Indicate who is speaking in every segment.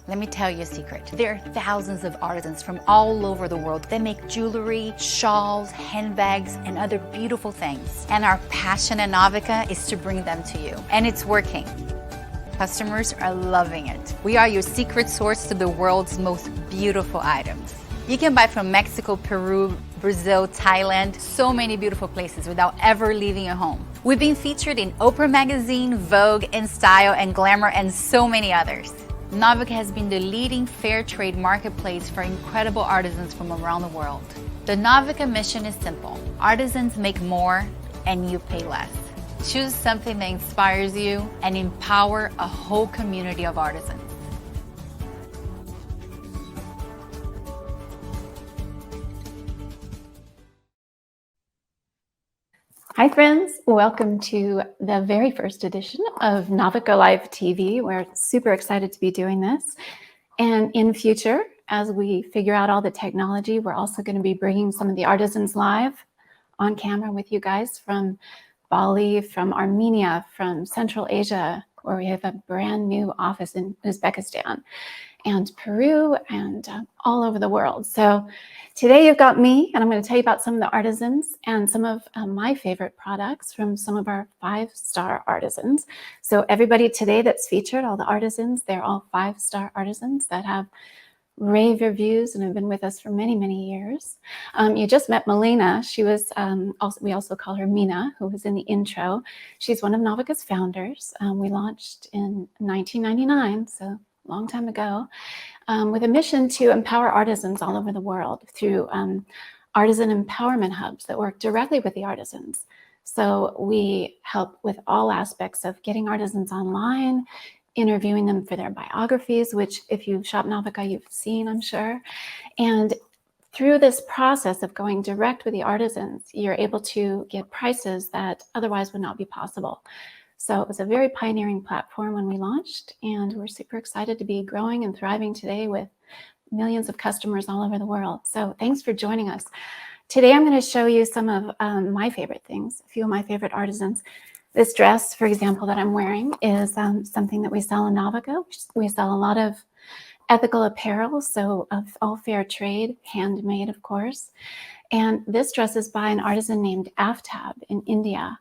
Speaker 1: Let me tell you a secret. There are thousands of artisans from all over the world that make jewelry, shawls, handbags, and other beautiful things. And our passion at Novica is to bring them to you. And it's working. Customers are loving it. We are your secret source to the world's most beautiful items. You can buy from Mexico, Peru, Brazil, Thailand, so many beautiful places without ever leaving your home. We've been featured in Oprah Magazine, Vogue, InStyle, and Glamour, and so many others. Novica has been the leading fair trade marketplace for incredible artisans from around the world. The Novica mission is simple. Artisans make more and you pay less. Choose something that inspires you and empower a whole community of artisans.
Speaker 2: Hi friends, welcome to the very first edition of Novica Live TV. We're super excited to be doing this. And in future, as we figure out all the technology, we're also going to be bringing some of the artisans live on camera with you guys from Bali, from Armenia, from Central Asia, where we have a brand new office in Uzbekistan, and Peru, and all over the world. So today you've got me, and I'm going to tell you about some of the artisans and some of my favorite products from some of our 5-star artisans. So everybody today that's featured, all the artisans, they're all 5-star artisans that have rave reviews and have been with us for many, many years. You just met Melina. She was, we also call her Mina, who was in the intro. She's one of Novica's founders. We launched in 1999, so a long time ago, with a mission to empower artisans all over the world through artisan empowerment hubs that work directly with the artisans. So we help with all aspects of getting artisans online, interviewing them for their biographies, which if you shop Novica, you've seen, I'm sure. And through this process of going direct with the artisans, you're able to get prices that otherwise would not be possible. So it was a very pioneering platform when we launched, and we're super excited to be growing and thriving today with millions of customers all over the world. So thanks for joining us. Today I'm going to show you some of my favorite things, a few of my favorite artisans. This dress, for example, that I'm wearing is something that we sell in Novica. We sell a lot of ethical apparel, so of all fair trade, handmade, of course. And this dress is by an artisan named Aftab in India.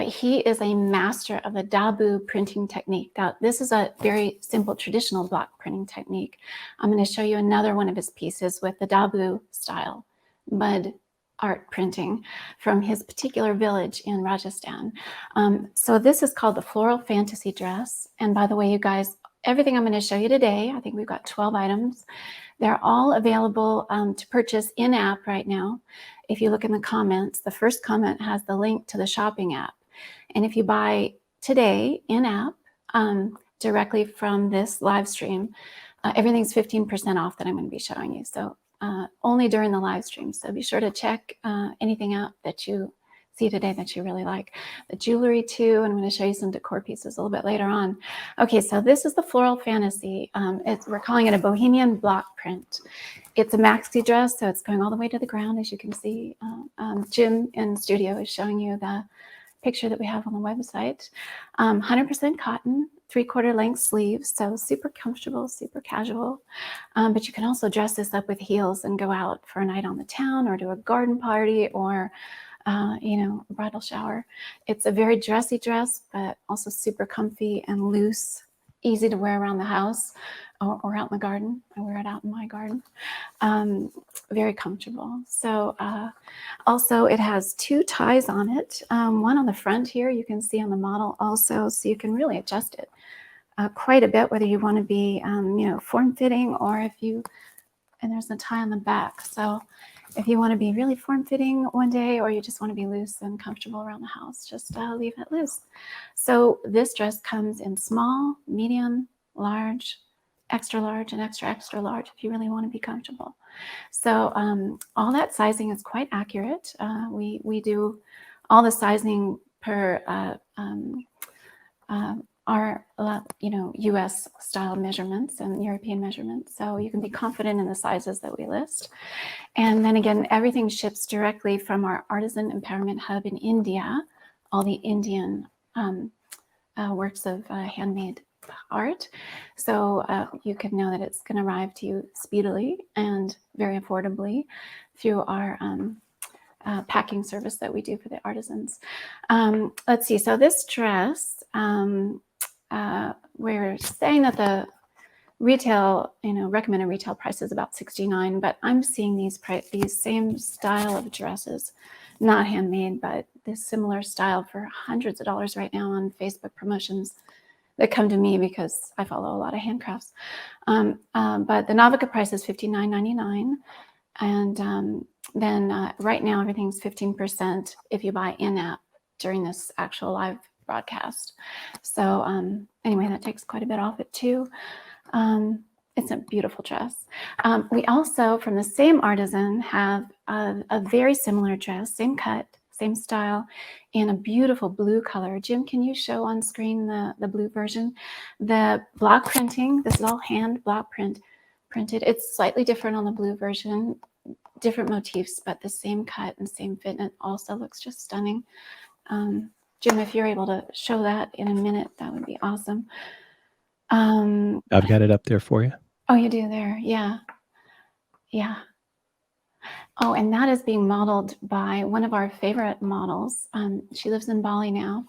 Speaker 2: He is a master of the Dabu printing technique. Now, this is a very simple traditional block printing technique. I'm going to show you another one of his pieces with the Dabu style mud art printing from his particular village in Rajasthan. So this is called the Floral Fantasy Dress. And by the way, you guys, everything I'm going to show you today, I think we've got 12 items. They're all available to purchase in-app right now. If you look in the comments, the first comment has the link to the shopping app. And if you buy today in-app directly from this live stream, everything's 15% off that I'm going to be showing you. So only during the live stream. So be sure to check anything out that you see today that you really like. The jewelry too, and I'm going to show you some decor pieces a little bit later on. Okay, so this is the Floral Fantasy. We're calling it a Bohemian block print. It's a maxi dress, so it's going all the way to the ground, as you can see. Jim in the studio is showing you the picture that we have on the website. 100% cotton, 3/4 length sleeves, so super comfortable, super casual. But you can also dress this up with heels and go out for a night on the town or do a garden party or, a bridal shower. It's a very dressy dress, but also super comfy and loose, easy to wear around the house or out in the garden. I wear it out in my garden. Very comfortable. So also it has 2 ties on it. One on the front here, you can see on the model also, so you can really adjust it quite a bit, whether you want to be, form-fitting or and there's a tie on the back. So if you want to be really form-fitting one day, or you just want to be loose and comfortable around the house, just leave it loose. So this dress comes in small, medium, large, extra large, and extra, extra large if you really want to be comfortable. So all that sizing is quite accurate. We do all the sizing per our US style measurements and European measurements. So you can be confident in the sizes that we list. And then again, everything ships directly from our artisan empowerment hub in India, all the Indian works of handmade art. So you can know that it's going to arrive to you speedily and very affordably through our packing service that we do for the artisans. Let's see. So this dress, we're saying that the retail, recommended retail price is about $69, but I'm seeing these same style of dresses, not handmade, but this similar style for hundreds of dollars right now on Facebook promotions that come to me because I follow a lot of handcrafts. But the Novica price is $59.99. And then right now everything's 15% if you buy in-app during this actual live broadcast. So anyway, that takes quite a bit off it too. It's a beautiful dress. We also, from the same artisan, have a very similar dress, same cut, same style, in a beautiful blue color. Jim, can you show on screen the blue version? The block printing, this is all hand block printed. It's slightly different on the blue version, different motifs, but the same cut and same fit, and it also looks just stunning. Jim, if you're able to show that in a minute, that would be awesome.
Speaker 3: I've got it up there for you.
Speaker 2: Oh, you do there. Yeah. Yeah. Oh, and that is being modeled by one of our favorite models. She lives in Bali now.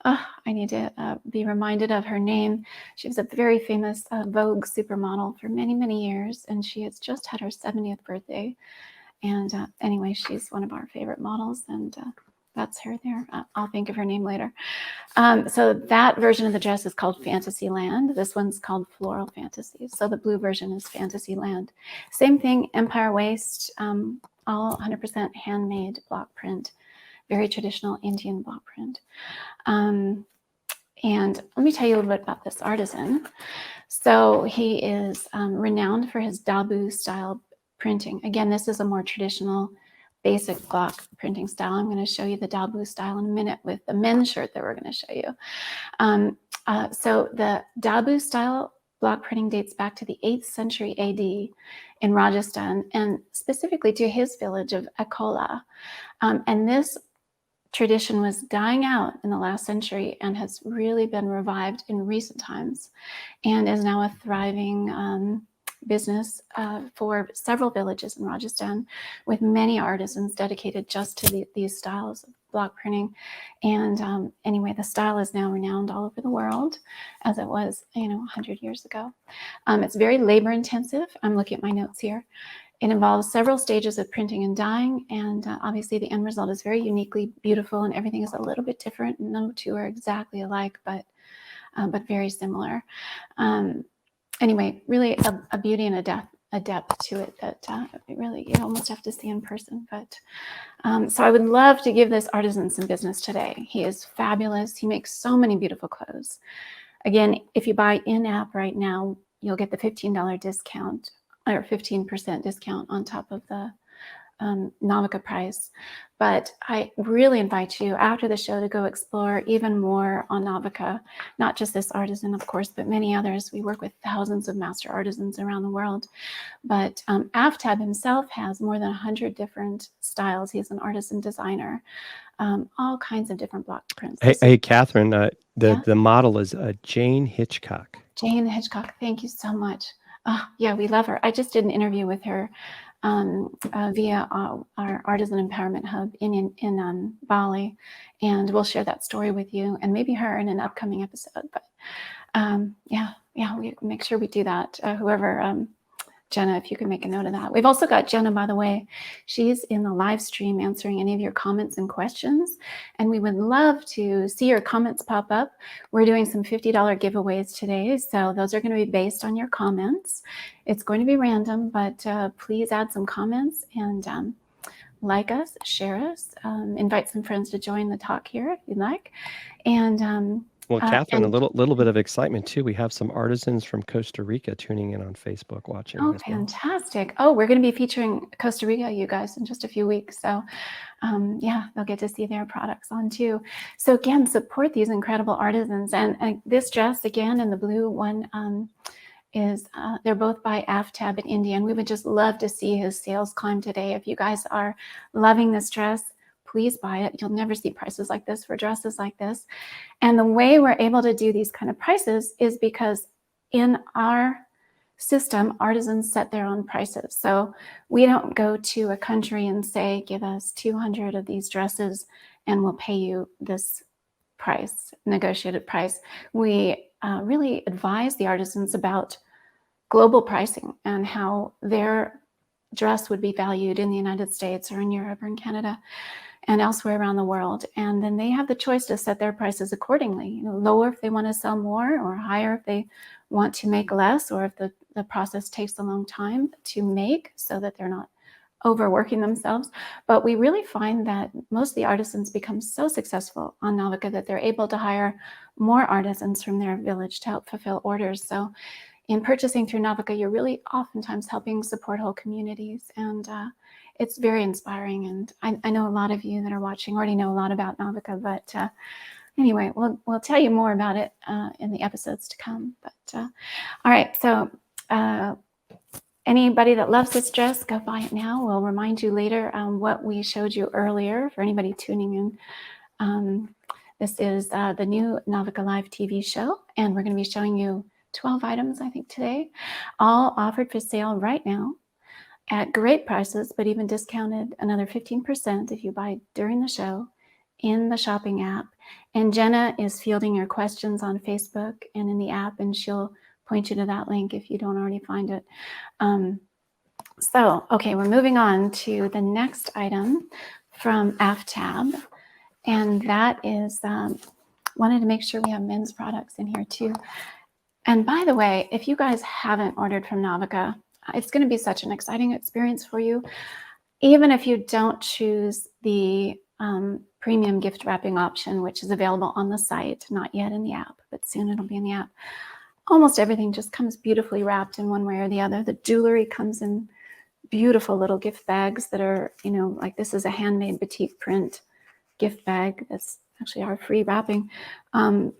Speaker 2: I need to be reminded of her name. She was a very famous Vogue supermodel for many, many years, and she has just had her 70th birthday. And anyway, she's one of our favorite models, and that's her there. I'll think of her name later. So that version of the dress is called Fantasyland. This one's called Floral Fantasy. So the blue version is Fantasyland. Same thing, empire waist, all 100% handmade block print, very traditional Indian block print. And let me tell you a little bit about this artisan. So he is renowned for his Dabu style printing. Again, this is a more traditional basic block printing style. I'm going to show you the Dabu style in a minute with the men's shirt that we're going to show you. So the Dabu style block printing dates back to the 8th century AD in Rajasthan, and specifically to his village of Akola. And this tradition was dying out in the last century and has really been revived in recent times and is now a thriving business for several villages in Rajasthan, with many artisans dedicated just to these styles of block printing. And anyway, the style is now renowned all over the world, as it was 100 years ago. It's very labor intensive. I'm looking at my notes here. It involves several stages of printing and dyeing, and obviously the end result is very uniquely beautiful, and everything is a little bit different. No two are exactly alike, but very similar. Anyway, really a beauty and a depth to it that really you almost have to see in person. But so I would love to give this artisan some business today. He is fabulous. He makes so many beautiful clothes. Again, if you buy in-app right now, you'll get the $15 discount or 15% discount on top of the Novica price. But I really invite you after the show to go explore even more on Novica, not just this artisan, of course, but many others. We work with thousands of master artisans around the world. But Aftab himself has more than 100 different styles. He's an artisan designer, all kinds of different block prints.
Speaker 3: Hey, Catherine, the model is Jane Hitchcock.
Speaker 2: Jane Hitchcock, thank you so much. Yeah, we love her. I just did an interview with her via our Artisan Empowerment Hub in Bali, and we'll share that story with you and maybe her in an upcoming episode. But yeah, we make sure we do that. Whoever, Jenna, if you can make a note of that. We've also got Jenna, by the way. She's in the live stream answering any of your comments and questions, and we would love to see your comments pop up. We're doing some $50 giveaways today, so those are going to be based on your comments. It's going to be random, but please add some comments and like us, share us, invite some friends to join the talk here if you'd like. And
Speaker 3: well, Catherine, a little bit of excitement too. We have some artisans from Costa Rica tuning in on Facebook watching.
Speaker 2: Oh, fantastic. Oh, we're going to be featuring Costa Rica, you guys, in just a few weeks. So yeah, they'll get to see their products on too. So again, support these incredible artisans. And this dress, again, in the blue one, is they're both by Aftab in India. And we would just love to see his sales climb today. If you guys are loving this dress, please buy it. You'll never see prices like this for dresses like this. And the way we're able to do these kind of prices is because in our system, artisans set their own prices. So we don't go to a country and say, give us 200 of these dresses and we'll pay you this price, negotiated price. We really advise the artisans about global pricing and how their dress would be valued in the United States or in Europe or in Canada and elsewhere around the world. And then they have the choice to set their prices accordingly, you know, lower if they want to sell more, or higher if they want to make less, or if the process takes a long time to make so that they're not overworking themselves. But we really find that most of the artisans become so successful on Novica that they're able to hire more artisans from their village to help fulfill orders. So in purchasing through Novica, you're really oftentimes helping support whole communities, and it's very inspiring. And I know a lot of you that are watching already know a lot about Novica, but anyway, we'll tell you more about it in the episodes to come. But all right, so anybody that loves this dress, go buy it now. We'll remind you later what we showed you earlier for anybody tuning in. This is the new Novica Live TV show, and we're going to be showing you 12 items, I think, today, all offered for sale right now at great prices, but even discounted another 15% if you buy during the show in the shopping app. And Jenna is fielding your questions on Facebook and in the app, and she'll point you to that link if you don't already find it. So, okay, we're moving on to the next item from AFTAB, and that is, wanted to make sure we have men's products in here too. And by the way, if you guys haven't ordered from Novica, it's going to be such an exciting experience for you. Even if you don't choose the premium gift wrapping option, which is available on the site, not yet in the app, but soon it'll be in the app. Almost everything just comes beautifully wrapped in one way or the other. The jewelry comes in beautiful little gift bags that are, you know, like this is a handmade batik print gift bag. That's actually our free wrapping.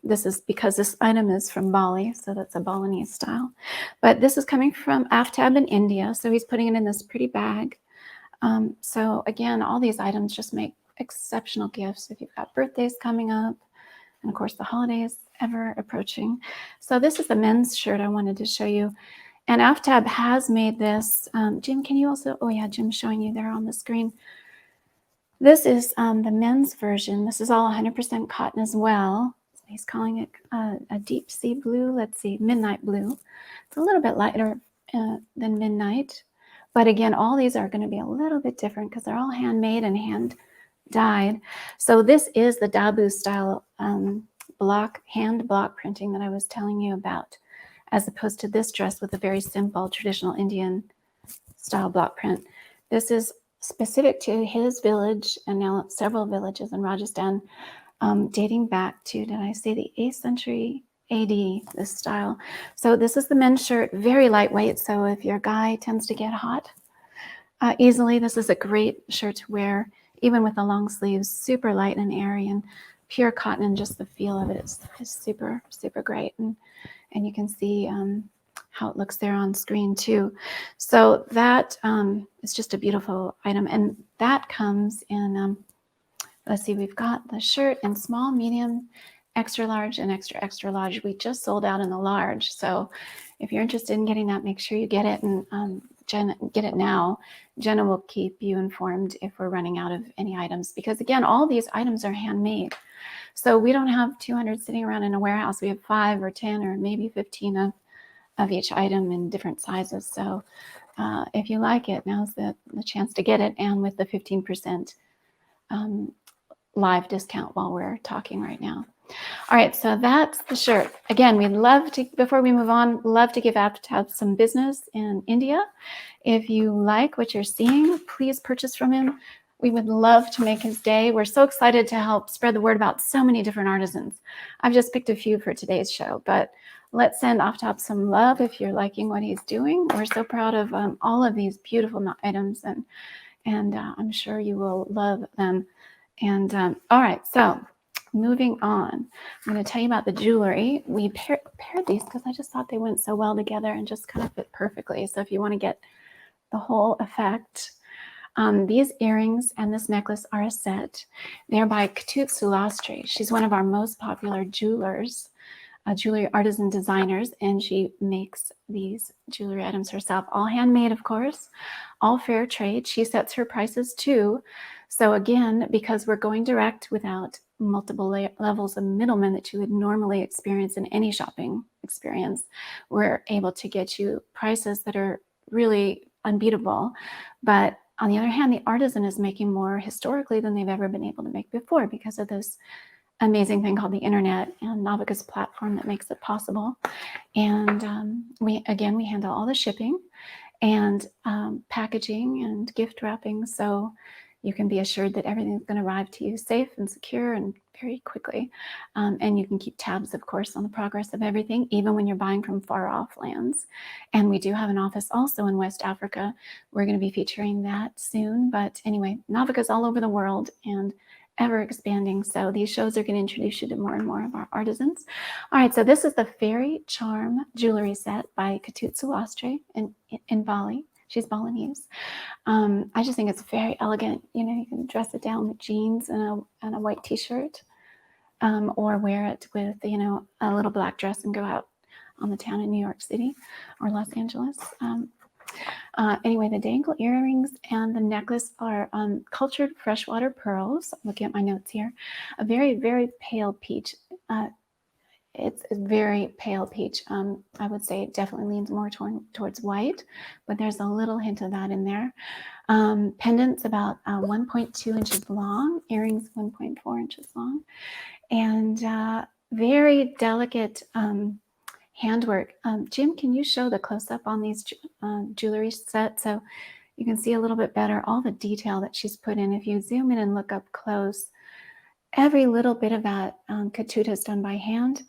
Speaker 2: This is because this item is from Bali, so that's a Balinese style. But this is coming from AFTAB in India, so he's putting it in this pretty bag. So again, all these items just make exceptional gifts if you've got birthdays coming up, and of course the holidays ever approaching. So this is the men's shirt I wanted to show you. And AFTAB has made this. Jim, can you also, oh yeah, Jim's showing you there on the screen. This is the men's version. This is all 100% cotton as well. So he's calling it a deep sea blue. Let's see, midnight blue. It's a little bit lighter than midnight. But again, all these are going to be a little bit different because they're all handmade and hand dyed. So this is the Dabu style hand block printing that I was telling you about, as opposed to this dress with a very simple traditional Indian style block print. This is specific to his village and now several villages in Rajasthan, dating back to, did I say the 8th century AD, this style. So this is the men's shirt, very lightweight. So if your guy tends to get hot easily, this is a great shirt to wear, even with the long sleeves, super light and airy and pure cotton, and just the feel of it is super, super great. And you can see how it looks there on screen too. So that is just a beautiful item. And that comes in, let's see, we've got the shirt in small, medium, extra large, and extra, extra large. We just sold out in the large. So if you're interested in getting that, make sure you get it, and Jenna, get it now. Jenna will keep you informed if we're running out of any items, because again, all these items are handmade. So we don't have 200 sitting around in a warehouse. We have 5 or 10 or maybe 15 of each item in different sizes. So if you like it, now's the chance to get it, and with the 15% live discount while we're talking right now. All right, so that's the shirt. Again, we'd love to, before we move on, love to give AFTAB some business in India. If you like what you're seeing, please purchase from him. We would love to make his day. We're so excited to help spread the word about so many different artisans. I've just picked a few for today's show, but let's send AFTAB some love if you're liking what he's doing. We're so proud of all of these beautiful items, and I'm sure you will love them. And all right, so moving on, I'm going to tell you about the jewelry. We paired these because I just thought they went so well together and just kind of fit perfectly. So if you want to get the whole effect, These earrings and this necklace are a set. They're by Katut Sulastri. She's one of our most popular jewelers, jewelry artisan designers, and she makes these jewelry items herself, all handmade, of course, all fair trade. She sets her prices too. So again, because we're going direct without multiple levels of middlemen that you would normally experience in any shopping experience, we're able to get you prices that are really unbeatable. But on the other hand, the artisan is making more historically than they've ever been able to make before because of this amazing thing called the internet and Novica's platform that makes it possible. And we handle all the shipping and packaging and gift wrapping, so you can be assured that everything's going to arrive to you safe and secure and very quickly. And you can keep tabs, of course, on the progress of everything, even when you're buying from far off lands. And we do have an office also in West Africa. We're going to be featuring that soon. But anyway, Novica's all over the world and ever expanding. So these shows are going to introduce you to more and more of our artisans. All right, so this is the Fairy Charm jewelry set by Katut Sulastri in Bali. She's Balinese. I just think it's very elegant. You know, you can dress it down with jeans and a white t-shirt, or wear it with, you know, a little black dress and go out on the town in New York City or Los Angeles. Anyway, the dangle earrings and the necklace are cultured freshwater pearls. Looking at my notes here, a very, very pale peach. It's very pale peach. I would say it definitely leans more towards white, but there's a little hint of that in there. Pendants about 1.2 inches long, earrings 1.4 inches long, and very delicate handwork. Jim, can you show the close-up on these jewelry sets so you can see a little bit better all the detail that she's put in? If you zoom in and look up close, every little bit of that Katut has done by hand.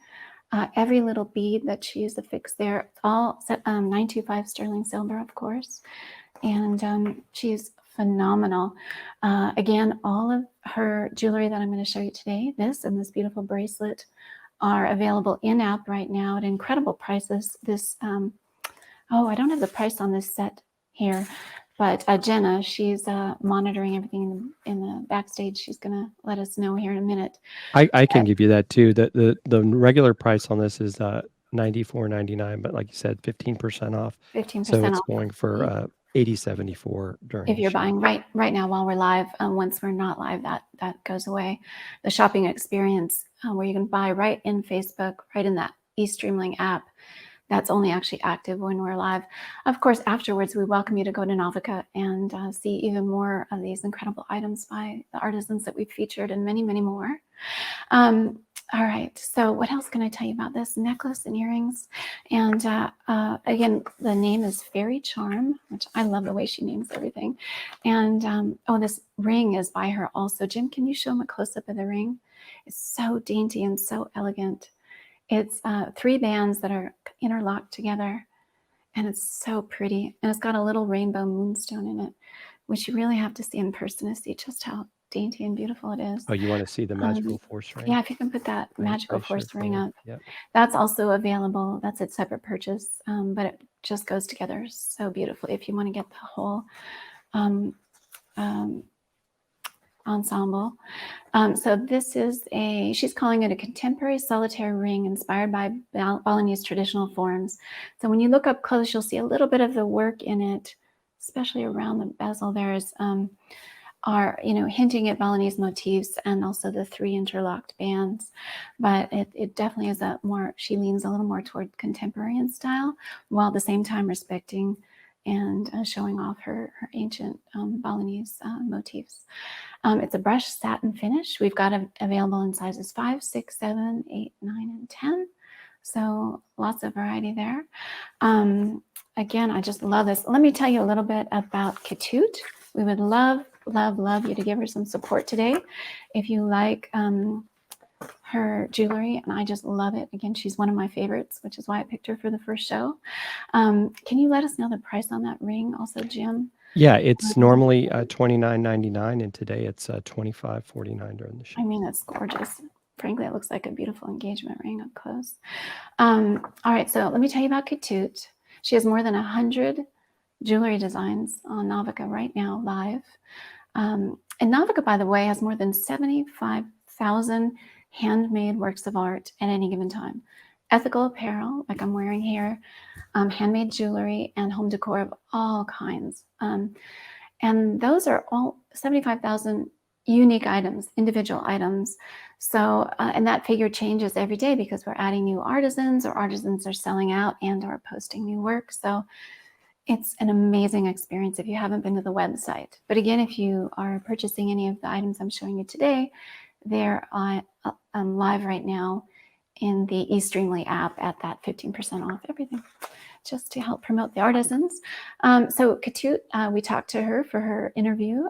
Speaker 2: Every little bead that she used to fix there, all set 925 sterling silver, of course. And she's phenomenal. Again, all of her jewelry that I'm going to show you today, this and this beautiful bracelet, are available in-app right now at incredible prices. This, I don't have the price on this set here, but Jenna, she's monitoring everything in the backstage. She's going to let us know here in a minute.
Speaker 3: I can give you that too. The regular price on this is $94.99, but like you said, 15% off.
Speaker 2: 15%
Speaker 3: So it's
Speaker 2: off.
Speaker 3: going for $80.74 during.
Speaker 2: If
Speaker 3: the
Speaker 2: you're
Speaker 3: show.
Speaker 2: buying right now while we're live. Once we're not live, that goes away. The shopping experience where you can buy right in Facebook, right in that eStreamling app, that's only actually active when we're live. Of course, afterwards, we welcome you to go to Novica and see even more of these incredible items by the artisans that we've featured and many, many more. All right, so what else can I tell you about this necklace and earrings? And again, the name is Fairy Charm, which I love the way she names everything. And this ring is by her also. Jim, can you show them a close-up of the ring? It's so dainty and so elegant. It's 3 bands that are interlocked together, and it's so pretty. And it's got a little rainbow moonstone in it, which you really have to see in person to see just how dainty and beautiful it is.
Speaker 3: Oh, you want to see the magical force ring?
Speaker 2: Yeah, if you can put that magical force ring up. Yep. That's also available. That's a separate purchase, but it just goes together so beautifully if you want to get the whole ensemble. So this is she's calling it a contemporary solitaire ring inspired by Balinese traditional forms. So when you look up close, you'll see a little bit of the work in it, especially around the bezel. There's are hinting at Balinese motifs and also the 3 interlocked bands, but it definitely is she leans a little more toward contemporary in style, while at the same time respecting and showing off her ancient Balinese motifs. It's a brushed satin finish. We've got it available in sizes 5, 6, 7, 8, 9, and 10. So lots of variety there. Again, I just love this. Let me tell you a little bit about Katut. We would love you to give her some support today. If you like her jewelry, and I just love it. Again, she's one of my favorites, which is why I picked her for the first show. Can you let us know the price on that ring also, Jim?
Speaker 3: Yeah, it's normally $29.99, and today it's $25.49 during the show.
Speaker 2: I mean, it's gorgeous. Frankly, it looks like a beautiful engagement ring up close. All right, so let me tell you about Katut. She has more than 100 jewelry designs on Novica right now live. And Novica, by the way, has more than 75,000 handmade works of art at any given time. Ethical apparel, like I'm wearing here, handmade jewelry, and home decor of all kinds. And those are all 75,000 unique items, individual items. So, and that figure changes every day because we're adding new artisans, or artisans are selling out and are posting new work. So it's an amazing experience if you haven't been to the website. But again, if you are purchasing any of the items I'm showing you today, they're live right now in the eStreamly app at that 15% off everything, just to help promote the artisans. So Katut, we talked to her for her interview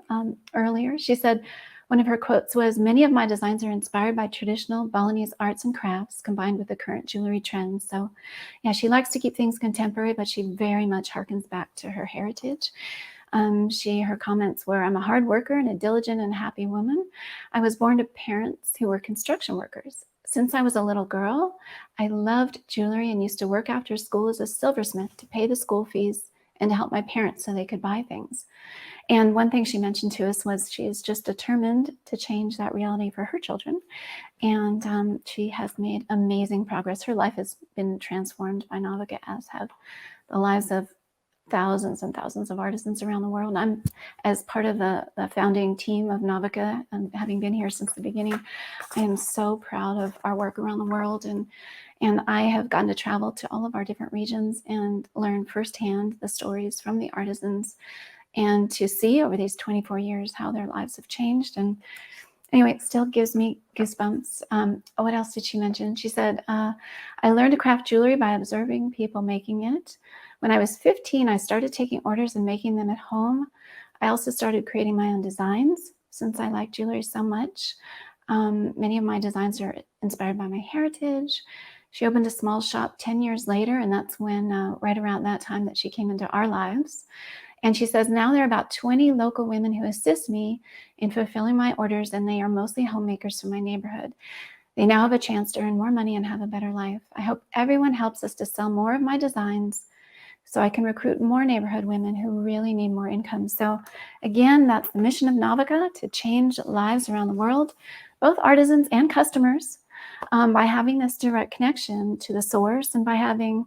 Speaker 2: earlier. She said one of her quotes was, "Many of my designs are inspired by traditional Balinese arts and crafts combined with the current jewelry trends." So yeah, she likes to keep things contemporary, but she very much harkens back to her heritage. Her comments were, "I'm a hard worker and a diligent and happy woman. I was born to parents who were construction workers. Since I was a little girl, I loved jewelry and used to work after school as a silversmith to pay the school fees and to help my parents so they could buy things." And one thing she mentioned to us was she is just determined to change that reality for her children. And she has made amazing progress. Her life has been transformed by Novica, as have the lives of thousands and thousands of artisans around the world. I'm, as part of the founding team of Novica, and having been here since the beginning, I am so proud of our work around the world. And I have gotten to travel to all of our different regions and learn firsthand the stories from the artisans, and to see over these 24 years how their lives have changed. And anyway, it still gives me goosebumps. What else did she mention? She said, "I learned to craft jewelry by observing people making it. When I was 15, I started taking orders and making them at home. I also started creating my own designs since I like jewelry so much. Many of my designs are inspired by my heritage." She opened a small shop 10 years later, and that's when, right around that time, that she came into our lives. And she says, "Now there are about 20 local women who assist me in fulfilling my orders, and they are mostly homemakers from my neighborhood. They now have a chance to earn more money and have a better life. I hope everyone helps us to sell more of my designs so I can recruit more neighborhood women who really need more income." So again, that's the mission of Novica, to change lives around the world, both artisans and customers, by having this direct connection to the source, and by having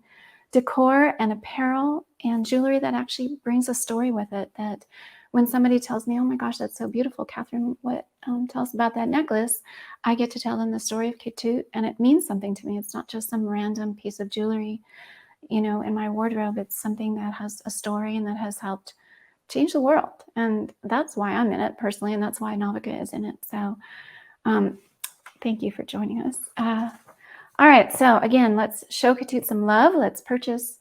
Speaker 2: decor and apparel and jewelry that actually brings a story with it. That when somebody tells me, "Oh my gosh, that's so beautiful, Catherine, what tell us about that necklace," I get to tell them the story of Ketut, and it means something to me. It's not just some random piece of jewelry, in my wardrobe. It's something that has a story and that has helped change the world. And that's why I'm in it personally, and that's why Novica is in it. So thank you for joining us. All right, so again, let's show Ketut some love. Let's purchase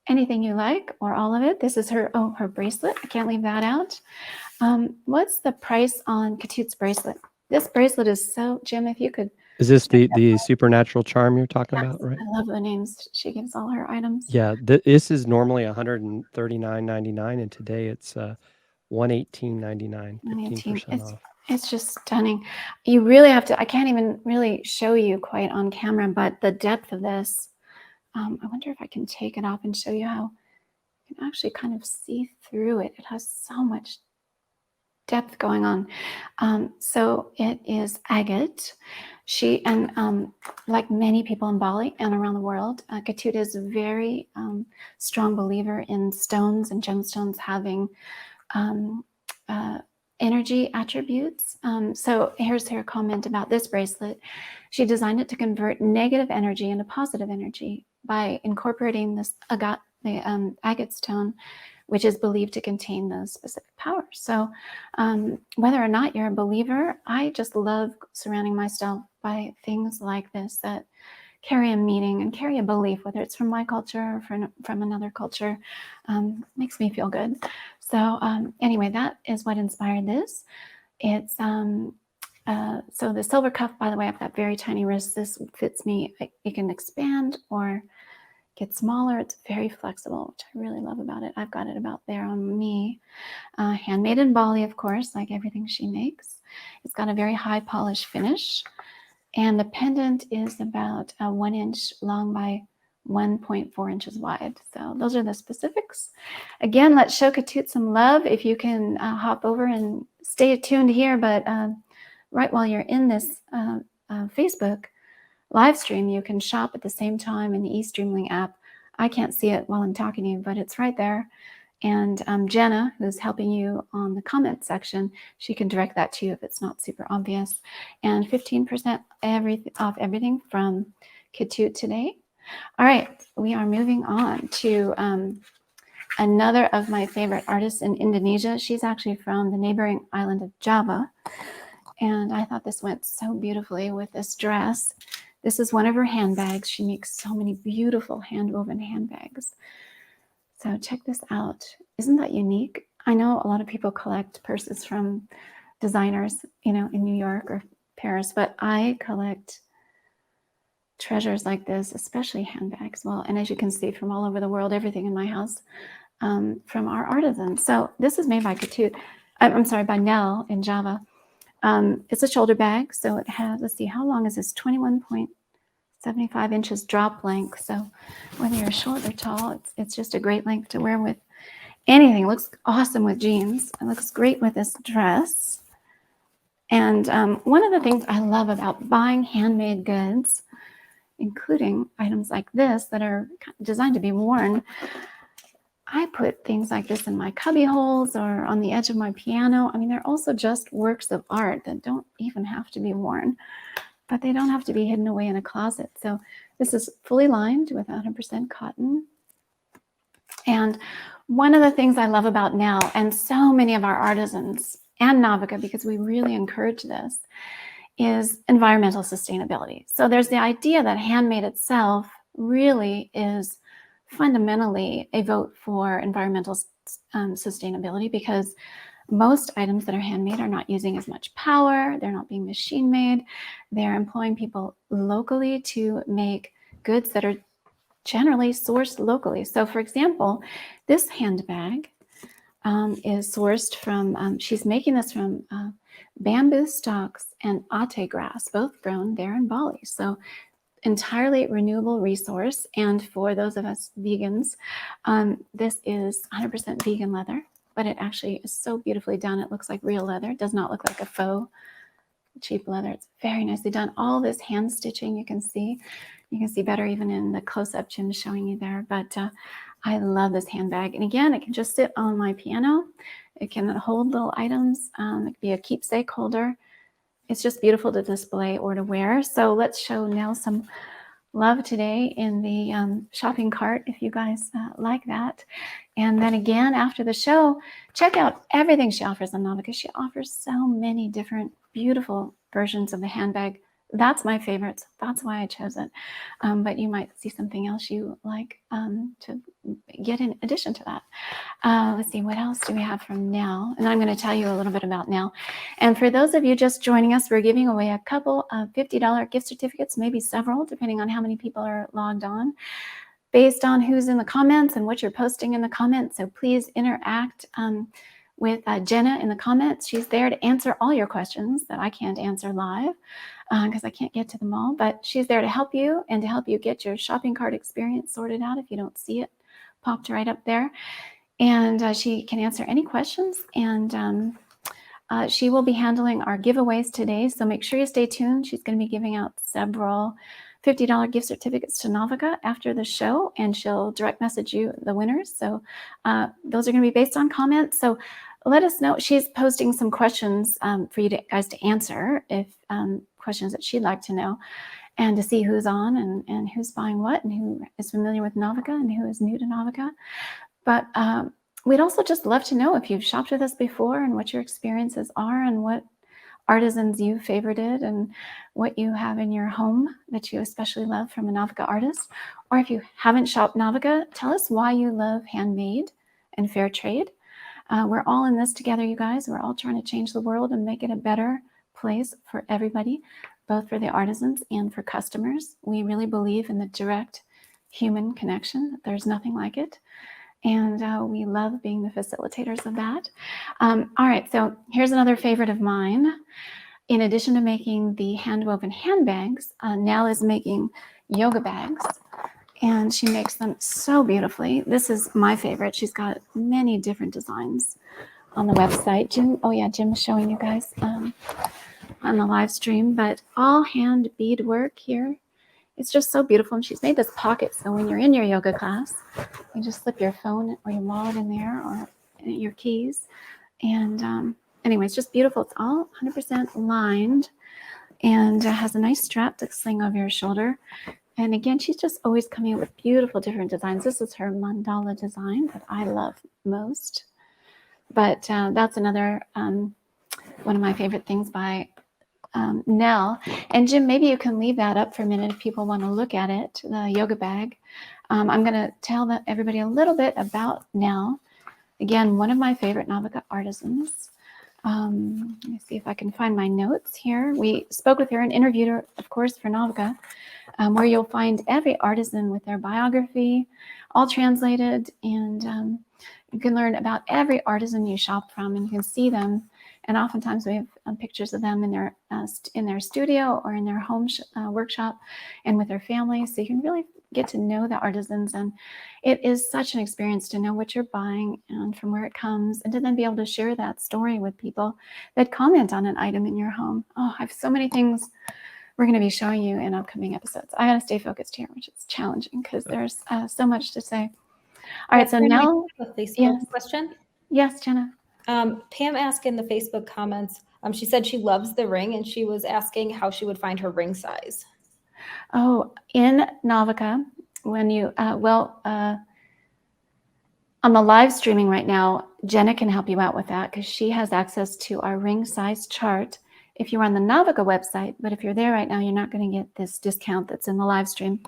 Speaker 2: anything you like, or all of it. This is her bracelet. I can't leave that out. What's the price on Ketut's bracelet? This bracelet is so, Jim, if you could.
Speaker 3: Is this the supernatural charm you're talking about, right?
Speaker 2: I love the names she gives all her items.
Speaker 3: Yeah, this is normally $139.99, and today it's $118.99, 15% off.
Speaker 2: It's just stunning. You really have to, I can't even really show you quite on camera, but the depth of this, I wonder if I can take it off and show you how you can actually kind of see through it. It has so much depth going on. So it is agate. She, and like many people in Bali and around the world, Ketut is a very strong believer in stones and gemstones having energy attributes. So here's her comment about this bracelet. She designed it to convert negative energy into positive energy by incorporating this agate stone, which is believed to contain those specific powers. So whether or not you're a believer, I just love surrounding myself by things like this that carry a meaning and carry a belief, whether it's from my culture or from another culture. Makes me feel good. So anyway, that is what inspired this. It's so the silver cuff, by the way, I've got very tiny wrists. This fits me. It can expand or get smaller. It's very flexible, which I really love about it. I've got it about there on me. Handmade in Bali, of course, like everything she makes. It's got a very high polish finish. And the pendant is about 1 inch long by 1.4 inches wide. So those are the specifics. Again, let's show Katut some love. If you can hop over and stay tuned here, but right while you're in this Facebook live stream, you can shop at the same time in the eStreamling app. I can't see it while I'm talking to you, but it's right there. And Jenna, who's helping you on the comment section, she can direct that to you if it's not super obvious. And 15% off everything from Katut today. All right, we are moving on to another of my favorite artists in Indonesia. She's actually from the neighboring island of Java. And I thought this went so beautifully with this dress. This is one of her handbags. She makes so many beautiful hand-woven handbags. So check this out. Isn't that unique? I know a lot of people collect purses from designers, you know, in New York or Paris, but I collect treasures like this, especially handbags. Well, and as you can see from all over the world, everything in my house from our artisans. So this is made by Katut. I'm sorry, by Nell in Java. It's a shoulder bag. So it has, let's see, how long is this? 21.75 inches drop length. So whether you're short or tall, it's just a great length to wear with anything. It looks awesome with jeans. It looks great with this dress. And one of the things I love about buying handmade goods, including items like this that are designed to be worn, I put things like this in my cubby holes or on the edge of my piano. I mean, they're also just works of art that don't even have to be worn, but they don't have to be hidden away in a closet. So this is fully lined with 100% cotton. And one of the things I love about Nell and so many of our artisans and Novica, because we really encourage this, is environmental sustainability. So there's the idea that handmade itself really is fundamentally a vote for environmental sustainability, because most items that are handmade are not using as much power, they're not being machine made, they're employing people locally to make goods that are generally sourced locally. So for example, this handbag is sourced from, she's making this from bamboo stalks and ate grass, both grown there in Bali. So entirely renewable resource. And for those of us vegans, this is 100% vegan leather, but it actually is so beautifully done. It looks like real leather. It does not look like a faux cheap leather. It's very nicely done. All this hand stitching you can see. You can see better even in the close-up Jim's showing you there. But I love this handbag. And again, it can just sit on my piano. It can hold little items. It could be a keepsake holder. It's just beautiful to display or to wear. So let's show Nell some love today in the shopping cart, if you guys like that. And then again, after the show, check out everything she offers on Novica. She offers so many different beautiful versions of the handbag. That's my favorite. So that's why I chose it. But you might see something else you like to get in addition to that. Let's see, what else do we have from Nell? And I'm going to tell you a little bit about Nell. And for those of you just joining us, we're giving away a couple of $50 gift certificates, maybe several, depending on how many people are logged on, based on who's in the comments and what you're posting in the comments. So please interact with Jenna in the comments. She's there to answer all your questions that I can't answer live because I can't get to them all, but she's there to help you and to help you get your shopping cart experience sorted out if you don't see it popped right up there. And she can answer any questions, and she will be handling our giveaways today, so make sure you stay tuned. She's going to be giving out several $50 gift certificates to Novica after the show, and she'll direct message you the winners. So those are going to be based on comments. So let us know. She's posting some questions for you guys to answer, if questions that she'd like to know, and to see who's on and who's buying what, and who is familiar with Novica and who is new to Novica. But we'd also just love to know if you've shopped with us before and what your experiences are and what artisans you favorited and what you have in your home that you especially love from a Novica artist. Or if you haven't shopped Novica, tell us why you love handmade and fair trade. We're all in this together, you guys. We're all trying to change the world and make it a better place for everybody, both for the artisans and for customers. We really believe in the direct human connection. There's nothing like it. And we love being the facilitators of that. All right, so here's another favorite of mine. In addition to making the hand-woven handbags, Nell is making yoga bags. and she makes them so beautifully. This is my favorite. She's got many different designs on the website. Jim, oh yeah, Jim's showing you guys on the live stream, but all hand bead work here. It's just so beautiful. And she's made this pocket, so when you're in your yoga class, you just slip your phone or your wallet in there, or your keys. And anyway, it's just beautiful. It's all 100% lined, and has a nice strap to sling over your shoulder. And again, she's just always coming up with beautiful different designs. This is her mandala design that I love most. But that's another one of my favorite things by Nell. And Jim, maybe you can leave that up for a minute if people want to look at it, the yoga bag. I'm going to tell everybody a little bit about Nell. Again, one of my favorite Novica artisans. Let me see if I can find my notes here. We spoke with her and interviewed her, of course, for Novica, where you'll find every artisan with their biography, all translated, and you can learn about every artisan you shop from, and you can see them. And oftentimes we have pictures of them in their studio or in their home workshop, and with their family, so you can really get to know the artisans. And it is such an experience to know what you're buying and from where it comes, and to then be able to share that story with people that comment on an item in your home. Oh, I have so many things we're going to be showing you in upcoming episodes. I got to stay focused here, which is challenging because there's so much to say. All right, so now
Speaker 4: a Facebook
Speaker 2: yes.
Speaker 4: question.
Speaker 2: Yes, Jenna.
Speaker 4: Pam asked in the Facebook comments, she said she loves the ring, and she was asking how she would find her ring size.
Speaker 2: Oh, in Novica, when you, on the live streaming right now, Jenna can help you out with that because she has access to our ring size chart if you're on the Novica website. But if you're there right now, you're not going to get this discount that's in the live stream.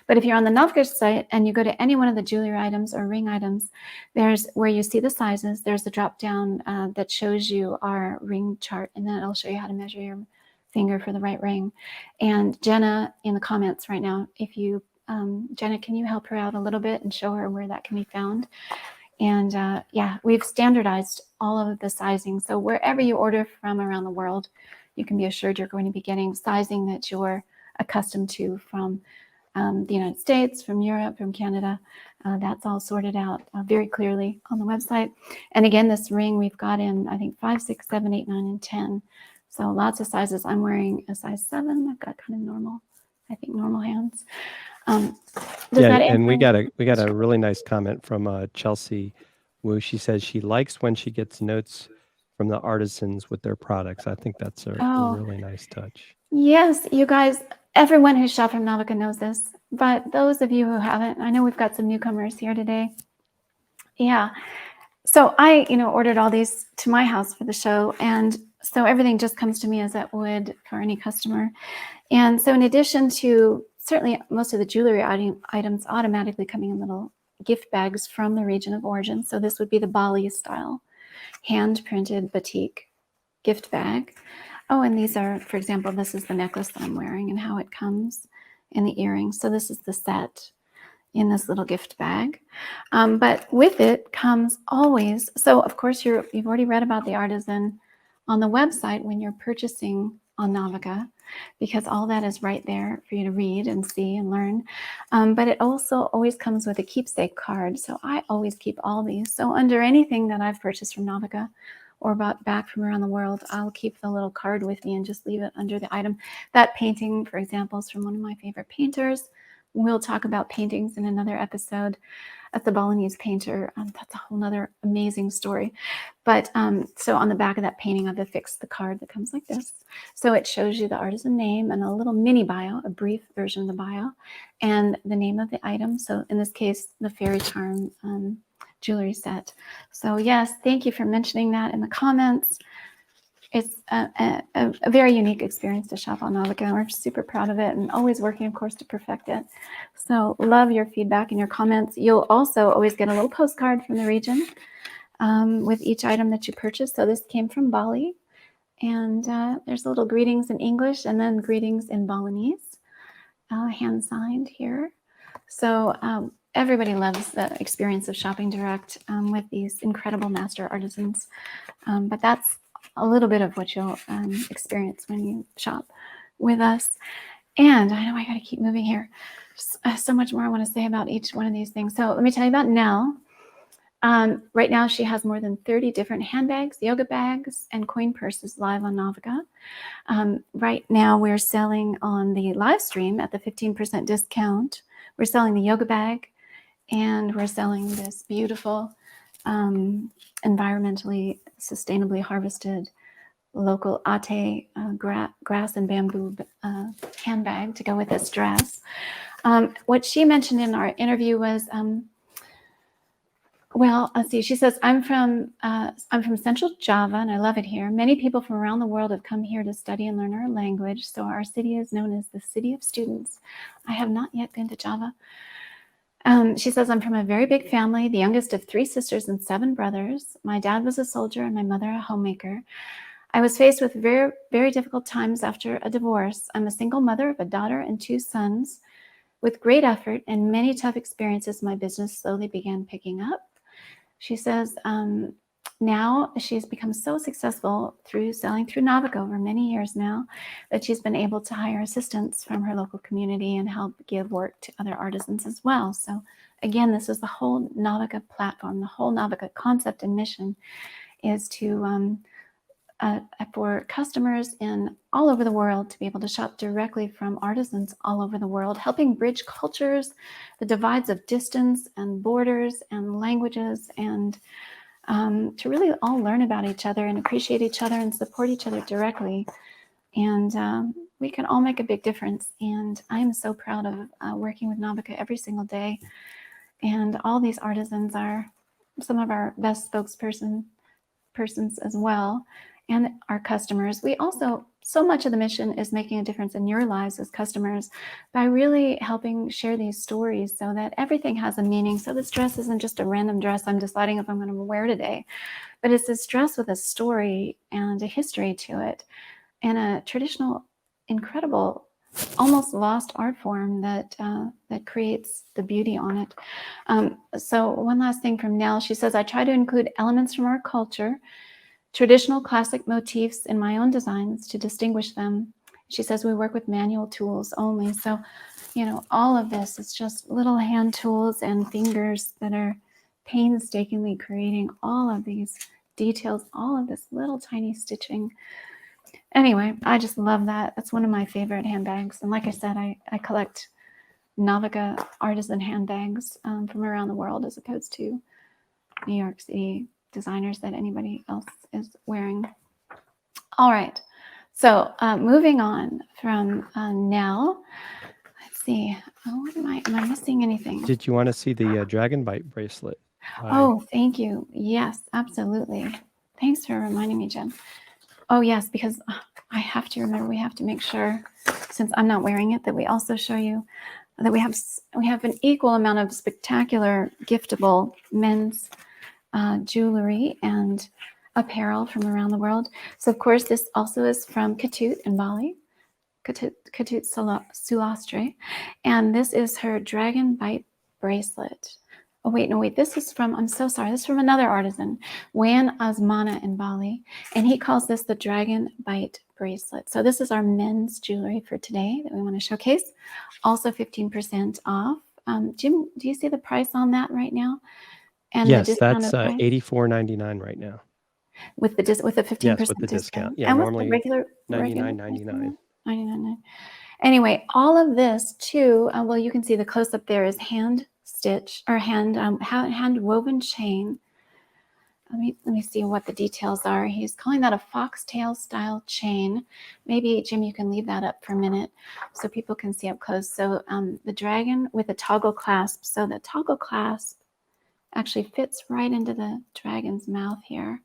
Speaker 2: But if you're on the Novica site and you go to any one of the jewelry items or ring items, there's where you see the sizes, there's a drop down that shows you our ring chart, and then it'll show you how to measure your finger for the right ring. And Jenna in the comments right now, if you Jenna, can you help her out a little bit and show her where that can be found? And yeah, we've standardized all of the sizing, so wherever you order from around the world, you can be assured you're going to be getting sizing that you're accustomed to from the United States, from Europe, from Canada. That's all sorted out very clearly on the website. And again, this ring we've got in, I think, 5, 6, 7, 8, 9, and 10. So lots of sizes. I'm wearing a size 7. I've got kind of normal, I think, normal hands.
Speaker 3: Yeah, and we got a really nice comment from Chelsea Wu. She says she likes when she gets notes from the artisans with their products. I think that's a really nice touch.
Speaker 2: Yes, you guys, everyone who's shopped from Novica knows this, but those of you who haven't, I know we've got some newcomers here today. Yeah. So I, ordered all these to my house for the show, and so everything just comes to me as it would for any customer. And so in addition to certainly most of the jewelry items automatically coming in little gift bags from the region of origin. So this would be the Bali style hand printed batik gift bag. Oh, and these are, for example, this is the necklace that I'm wearing and how it comes in the earrings. So this is the set in this little gift bag. But with it comes always, so of course you've already read about the artisan on the website when you're purchasing on Novica, because all that is right there for you to read and see and learn. But it also always comes with a keepsake card. So I always keep all these. So under anything that I've purchased from Novica or bought back from around the world, I'll keep the little card with me and just leave it under the item. That painting, for example, is from one of my favorite painters. We'll talk about paintings in another episode. That's the Balinese painter. That's a whole nother amazing story. But so on the back of that painting, I've affixed the card that comes like this. So it shows you the artisan name and a little mini bio, a brief version of the bio, and the name of the item. So in this case, the fairy charm jewelry set. So yes, thank you for mentioning that in the comments. It's a very unique experience to shop on Novica. We're super proud of it and always working, of course, to perfect it. So love your feedback and your comments. You'll also always get a little postcard from the region with each item that you purchase. So this came from Bali, and there's a little greetings in English and then greetings in Balinese, hand signed here. So everybody loves the experience of shopping direct with these incredible master artisans. But that's a little bit of what you'll experience when you shop with us. And I know I got to keep moving here. So much more I want to say about each one of these things. So let me tell you about Nell. Right now, she has more than 30 different handbags, yoga bags, and coin purses live on Novica. Right now, we're selling on the live stream at the 15% discount. We're selling the yoga bag, and we're selling this beautiful, environmentally, sustainably harvested local ate grass and bamboo handbag to go with this dress. What she mentioned in our interview was, well, let's see. She says, I'm from Central Java, and I love it here. Many people from around the world have come here to study and learn our language, so our city is known as the City of Students. I have not yet been to Java. She says, I'm from a very big family, the youngest of 3 sisters and 7 brothers. My dad was a soldier and my mother a homemaker. I was faced with very, very difficult times after a divorce. I'm a single mother of a daughter and 2 sons. With great effort and many tough experiences, my business slowly began picking up. She says now she's become so successful through selling through Novica over many years now that she's been able to hire assistants from her local community and help give work to other artisans as well. So again, this is the whole Novica platform, the whole Novica concept and mission is to for customers in all over the world to be able to shop directly from artisans all over the world, helping bridge cultures, the divides of distance and borders and languages, and to really all learn about each other and appreciate each other and support each other directly. And we can all make a big difference. And I am so proud of working with Novica every single day. And all these artisans are some of our best spokespersons as well, and our customers. We also, so much of the mission is making a difference in your lives as customers by really helping share these stories so that everything has a meaning. So this dress isn't just a random dress I'm deciding if I'm going to wear today, but it's this dress with a story and a history to it, and a traditional, incredible, almost lost art form that creates the beauty on it. So one last thing from Nell. She says, I try to include elements from our culture, traditional classic motifs in my own designs to distinguish them. She says we work with manual tools only. So, you know, all of this is just little hand tools and fingers that are painstakingly creating all of these details, all of this little tiny stitching. Anyway, I just love that. That's one of my favorite handbags. And like I said, I collect Novica artisan handbags from around the world as opposed to New York City designers that anybody else is wearing. All right. So moving on from Nell. Let's see. Oh, am I missing anything?
Speaker 3: Did you want to see the dragon bite bracelet?
Speaker 2: Oh, thank you. Yes, absolutely. Thanks for reminding me, Jen. Oh, yes, because I have to remember, we have to make sure, since I'm not wearing it, that we also show you that we have an equal amount of spectacular giftable men's jewelry and apparel from around the world. So, of course, this also is from Ketut in Bali, Ketut Sulastre, and this is her dragon bite bracelet. Oh, wait, no, wait, this is from, I'm so sorry, this is from another artisan, Wan Asmana in Bali, and he calls this the dragon bite bracelet. So this is our men's jewelry for today that we want to showcase. Also 15% off. Jim, do you see the price on that right now?
Speaker 3: And yes, that's $84.99 right now.
Speaker 2: With the 15%
Speaker 3: yes, with the discount. Yeah,
Speaker 2: and
Speaker 3: normally
Speaker 2: with the regular
Speaker 3: $99.99.
Speaker 2: $99.99. Anyway, all of this too. Well, you can see the close up there is hand stitch or hand woven chain. Let me see what the details are. He's calling that a foxtail style chain. Maybe Jim, you can leave that up for a minute so people can see up close. So the dragon with a toggle clasp. So the toggle clasp actually fits right into the dragon's mouth here.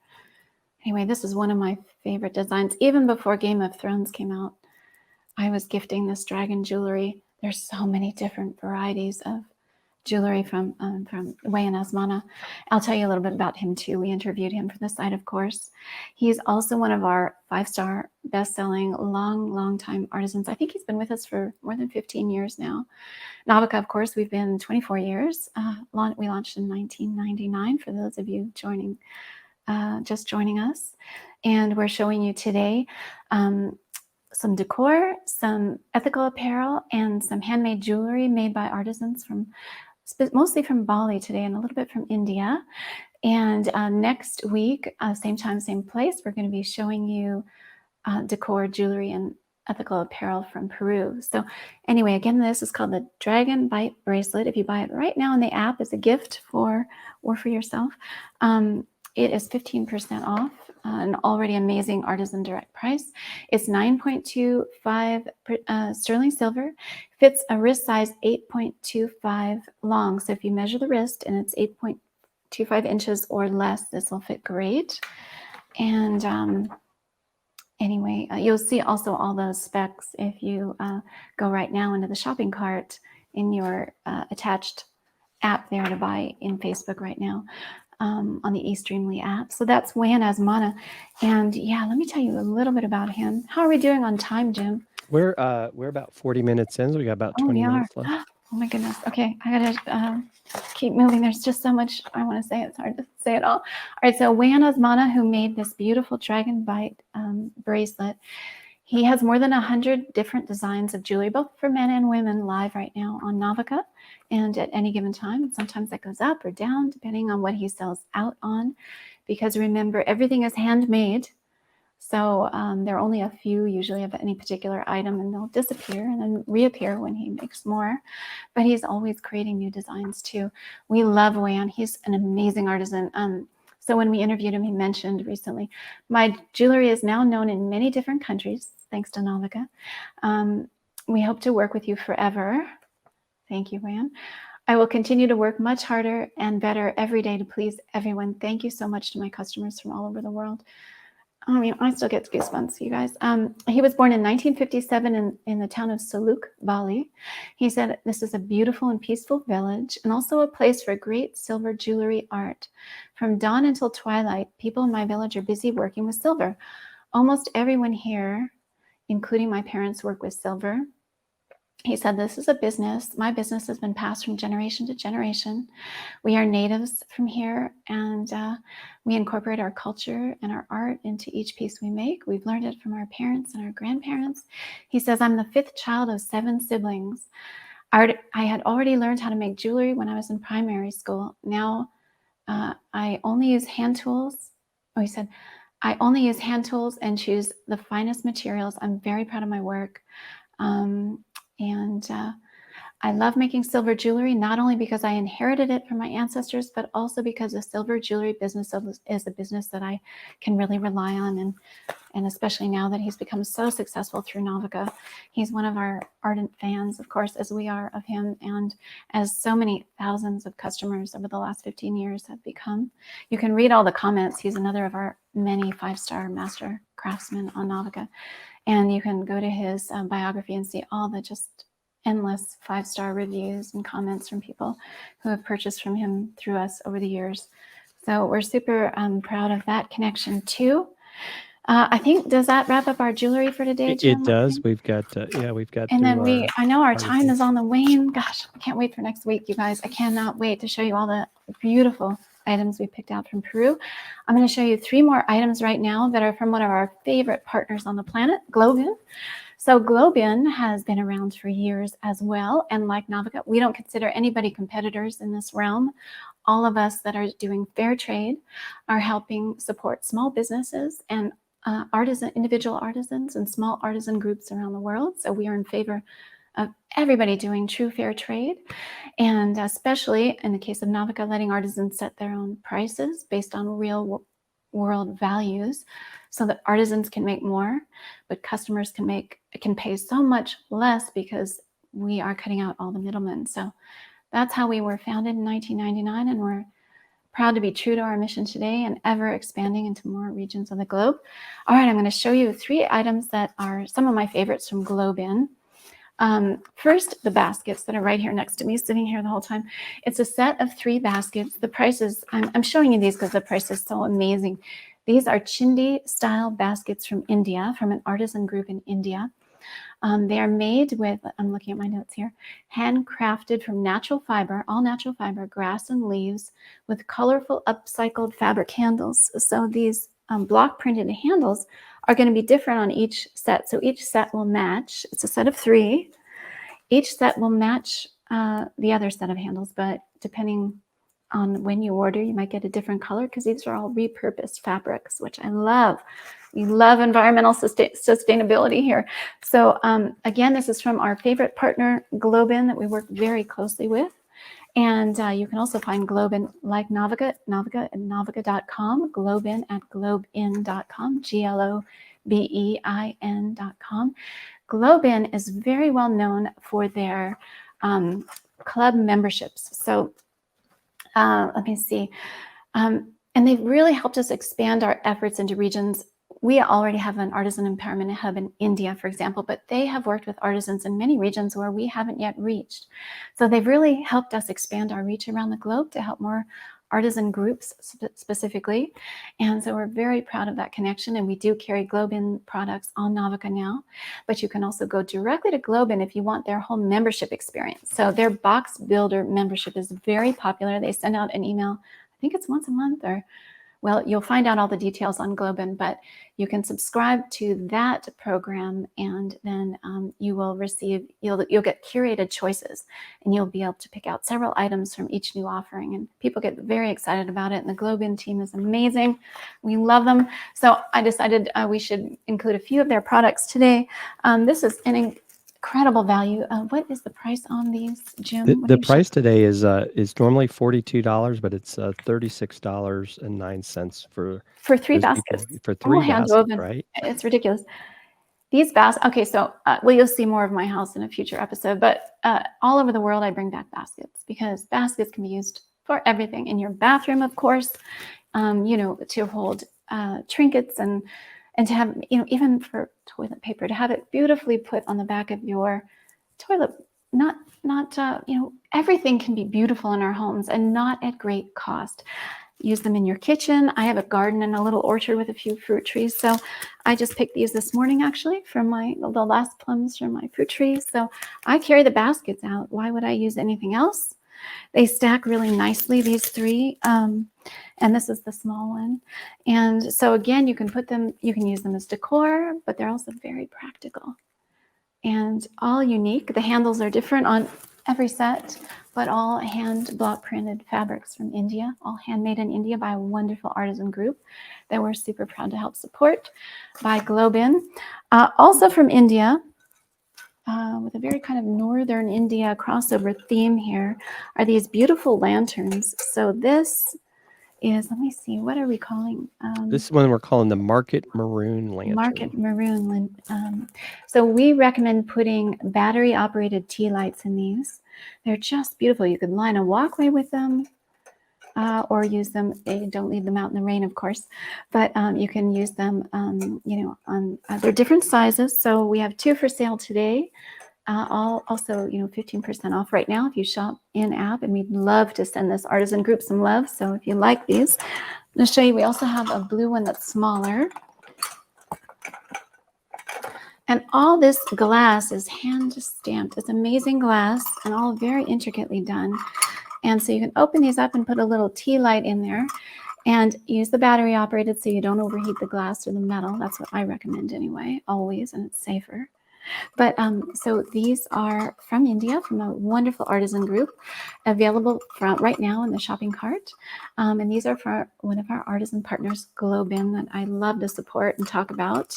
Speaker 2: Anyway, this is one of my favorite designs. Even before Game of Thrones came out, I was gifting this dragon jewelry. There's so many different varieties of jewelry from Wan Asmana. I'll tell you a little bit about him too. We interviewed him for the site, of course. He's also one of our 5-star best-selling, long time artisans. I think he's been with us for more than 15 years now. Novica, of course, we've been 24 years. We launched in 1999 for those of you just joining us. And we're showing you today some decor, some ethical apparel, and some handmade jewelry made by artisans from mostly from Bali today and a little bit from India. And next week, same time, same place, we're going to be showing you decor, jewelry, and ethical apparel from Peru. So anyway, again, this is called the Dragon Bite bracelet. If you buy it right now in the app as a gift for yourself, it is 15% off, an already amazing artisan direct price. It's 9.25 sterling silver, fits a wrist size 8.25 long. So if you measure the wrist and it's 8.25 inches or less, this will fit great. And anyway, you'll see also all those specs if you go right now into the shopping cart in your attached app there to buy in Facebook right now on the eStreamly app. So that's Juan Asmana. And yeah, let me tell you a little bit about him. How are we doing on time, Jim?
Speaker 3: We're about 40 minutes in, so we got about 20 minutes left.
Speaker 2: Oh my goodness. Okay, I gotta keep moving. There's just so much I want to say. It's hard to say it all. All right, so Juan Asmana, who made this beautiful Dragon Bite bracelet, he has more than 100 different designs of jewelry, both for men and women, live right now on Novica and at any given time. And sometimes that goes up or down depending on what he sells out on, because remember, everything is handmade. So there are only a few usually of any particular item, and they'll disappear and then reappear when he makes more. But he's always creating new designs too. We love Juan. He's an amazing artisan. So when we interviewed him, he mentioned recently, my jewelry is now known in many different countries, thanks to Novica. We hope to work with you forever. Thank you, Juan. I will continue to work much harder and better every day to please everyone. Thank you so much to my customers from all over the world. I mean, I still get goosebumps, you guys. He was born in 1957 in the town of Saluk, Bali. He said, this is a beautiful and peaceful village and also a place for great silver jewelry art. From dawn until twilight, people in my village are busy working with silver. Almost everyone here, including my parents, work with silver. He said, this is a business. My business has been passed from generation to generation. We are natives from here, and we incorporate our culture and our art into each piece we make. We've learned it from our parents and our grandparents. He says, I'm the 5th child of 7 siblings. I had already learned how to make jewelry when I was in primary school. Now I only use hand tools. Oh, he said, I only use hand tools and choose the finest materials. I'm very proud of my work. And I love making silver jewelry, not only because I inherited it from my ancestors, but also because the silver jewelry business is a business that I can really rely on. And especially now that he's become so successful through Novica. He's one of our ardent fans, of course, as we are of him, and as so many thousands of customers over the last 15 years have become. You can read all the comments. He's another of our many 5-star master craftsmen on Novica. And you can go to his biography and see all the just endless 5-star reviews and comments from people who have purchased from him through us over the years. So we're super proud of that connection too. I think, does that wrap up our jewelry for today, Jim?
Speaker 3: It does. We've got, we've got.
Speaker 2: And then I know our time is on the wane. Gosh, I can't wait for next week, you guys. I cannot wait to show you all the beautiful items we picked out from Peru. I'm going to show you 3 more items right now that are from one of our favorite partners on the planet, Globin. So Globin has been around for years as well. And like Novica, we don't consider anybody competitors in this realm. All of us that are doing fair trade are helping support small businesses and individual artisans and small artisan groups around the world. So we are in favor of everybody doing true fair trade, and especially in the case of Novica, letting artisans set their own prices based on real world values so that artisans can make more, but customers can pay so much less because we are cutting out all the middlemen. So that's how we were founded in 1999, and we're proud to be true to our mission today and ever expanding into more regions of the globe. All right, I'm going to show you 3 items that are some of my favorites from Globin. First, the baskets that are right here next to me, sitting here the whole time. It's a set of 3 baskets. The prices, I'm showing you these because the price is so amazing. These are Chindi style baskets from India, from an artisan group in India. They are made with, I'm looking at my notes here, handcrafted from natural fiber, all natural fiber, grass and leaves, with colorful upcycled fabric handles. So these block printed handles are going to be different on each set. So each set will match. It's a set of 3. Each set will match the other set of handles, but depending on when you order, you might get a different color because these are all repurposed fabrics, which I love. We love environmental sustainability here. So again, this is from our favorite partner, Globin, that we work very closely with. And you can also find Globin like Novica at novica.com, Globin at globin.com, GLOBEIN.com. Globin is very well known for their club memberships. So let me see. And they've really helped us expand our efforts into regions. We already have an artisan empowerment hub in India, for example, but they have worked with artisans in many regions where we haven't yet reached. So they've really helped us expand our reach around the globe to help more artisan groups specifically. And so we're very proud of that connection. And we do carry Globin products on Novica now, but you can also go directly to Globin if you want their whole membership experience. So their box builder membership is very popular. They send out an email, I think it's once a month, or well, you'll find out all the details on Globin, but you can subscribe to that program, and then you will receive, you'll get curated choices, and you'll be able to pick out several items from each new offering. And people get very excited about it. And the Globin team is amazing. We love them. So I decided we should include a few of their products today. This is an incredible value. What is the price on these, Jim?
Speaker 3: The price today is normally $42, but it's $36.09 for
Speaker 2: 3 baskets.
Speaker 3: For 3 baskets,
Speaker 2: hand-woven.
Speaker 3: right?
Speaker 2: It's ridiculous. These baskets. Okay, so well, you'll see more of my house in a future episode. But all over the world, I bring back baskets because baskets can be used for everything in your bathroom, of course. To hold trinkets and to have, even for toilet paper, to have it beautifully put on the back of your toilet. Not everything can be beautiful in our homes and not at great cost. Use them in your kitchen. I have a garden and a little orchard with a few fruit trees. So I just picked these this morning, actually, from the last plums from my fruit trees. So I carry the baskets out. Why would I use anything else? They stack really nicely, these 3. And this is the small one. And so again, you can use them as decor, but they're also very practical and all unique. The handles are different on every set, but all hand block printed fabrics from India, all handmade in India by a wonderful artisan group that we're super proud to help support by Globin. Also from India, with a very kind of northern India crossover theme here, are these beautiful lanterns. So this is, let me see, what are we calling?
Speaker 3: This one we're calling the Market Maroon Lantern.
Speaker 2: Market Maroon. So we recommend putting battery operated tea lights in these. They're just beautiful. You could line a walkway with them or use them. Don't leave them out in the rain, of course, but you can use them, they're different sizes. So we have 2 for sale today. Also, 15% off right now if you shop in app, and we'd love to send this artisan group some love. So if you like these, I'm going to show you, we also have a blue one that's smaller. And all this glass is hand stamped. It's amazing glass and all very intricately done. And so you can open these up and put a little tea light in there and use the battery operated so you don't overheat the glass or the metal. That's what I recommend anyway, always, and it's safer. But so these are from India, from a wonderful artisan group, available right now in the shopping cart. And these are for one of our artisan partners, Globin, that I love to support and talk about.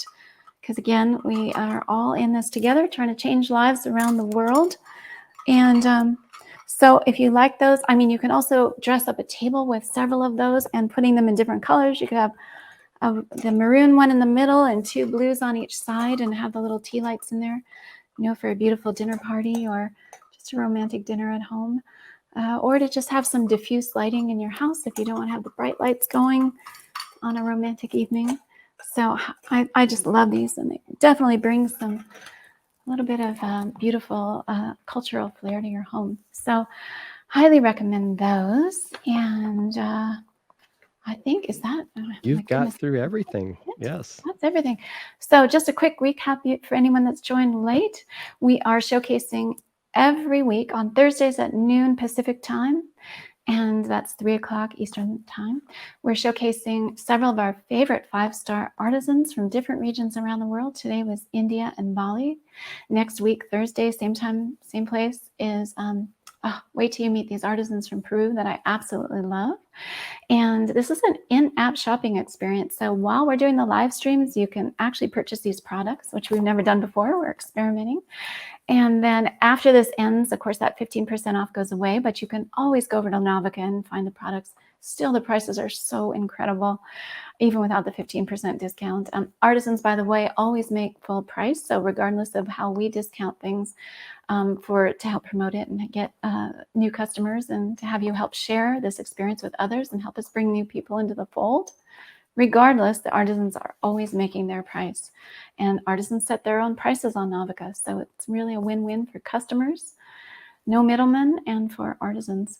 Speaker 2: Because again, we are all in this together, trying to change lives around the world. And so if you like those, you can also dress up a table with several of those and putting them in different colors. You could have the maroon one in the middle and 2 blues on each side and have the little tea lights in there, for a beautiful dinner party or just a romantic dinner at home, or to just have some diffuse lighting in your house if you don't want to have the bright lights going on a romantic evening. So I just love these, and they definitely bring a little bit of beautiful cultural flair to your home. So highly recommend those. And I think, is that?
Speaker 3: You've got through everything. Yes.
Speaker 2: That's everything. So just a quick recap for anyone that's joined late. We are showcasing every week on Thursdays at noon Pacific time. and that's 3 o'clock Eastern time. We're showcasing several of our favorite 5-star artisans from different regions around the world. Today was India and Bali. Next week, Thursday, same time, same place, is wait till you meet these artisans from Peru that I absolutely love. And this is an in-app shopping experience. So while we're doing the live streams, you can actually purchase these products, which we've never done before. We're experimenting. And then after this ends, of course, that 15% off goes away, but you can always go over to Novica and find the products. Still, the prices are so incredible, even without the 15% discount. Artisans, by the way, always make full price. So regardless of how we discount things to help promote it and get new customers and to have you help share this experience with others and help us bring new people into the fold. Regardless, the artisans are always making their price, and artisans set their own prices on Novica. So it's really a win-win for customers, no middlemen, and for artisans.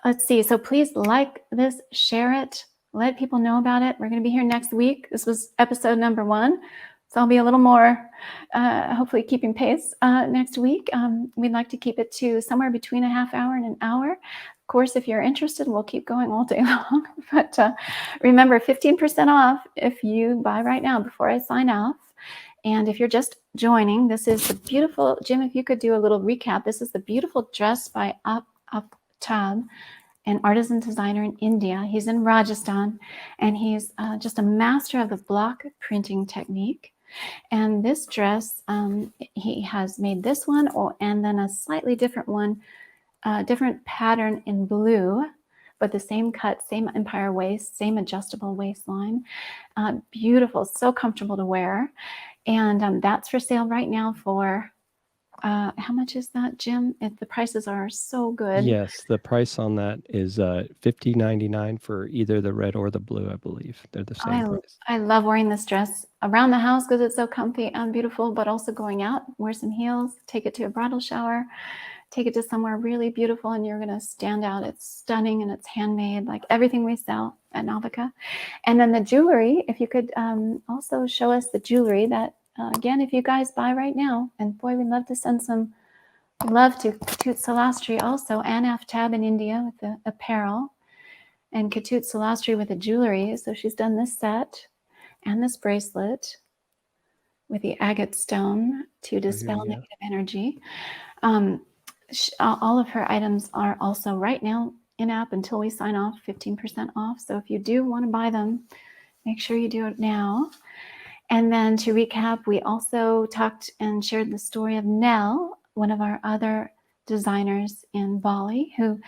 Speaker 2: Let's see. So please like this, share it, let people know about it. We're going to be here next week. This was episode number 1. So I'll be a little more, hopefully keeping pace next week. We'd like to keep it to somewhere between a half hour and an hour. Of course, if you're interested, we'll keep going all day long. But remember, 15% off if you buy right now before I sign off. And if you're just joining, this is the beautiful, Jim, if you could do a little recap. This is the beautiful dress by Aftab, an artisan designer in India. He's in Rajasthan, and he's just a master of the block printing technique. And this dress, he has made this one, and then a slightly different one, different pattern in blue, but the same cut, same empire waist, same adjustable waistline. Beautiful, so comfortable to wear. And that's for sale right now for, how much is that, Jim? The prices are so good.
Speaker 3: Yes, the price on that is $50.99 for either the red or the blue, I believe. They're the same price.
Speaker 2: I love wearing this dress around the house because it's so comfy and beautiful, but also going out, wear some heels, take it to a bridal shower, take it to somewhere really beautiful, and you're going to stand out. It's stunning, and it's handmade, like everything we sell at Novica. And then the jewelry, if you could also show us the jewelry that, again, if you guys buy right now, and boy, we'd love to send some love to Katut Salastri also, and Aftab in India with the apparel, and Katut Salastri with the jewelry. So she's done this set and this bracelet with the agate stone to dispel negative energy. All of her items are also right now in app until we sign off, 15% off. So if you do want to buy them, make sure you do it now. And then to recap, we also talked and shared the story of Nell, one of our other designers in Bali, who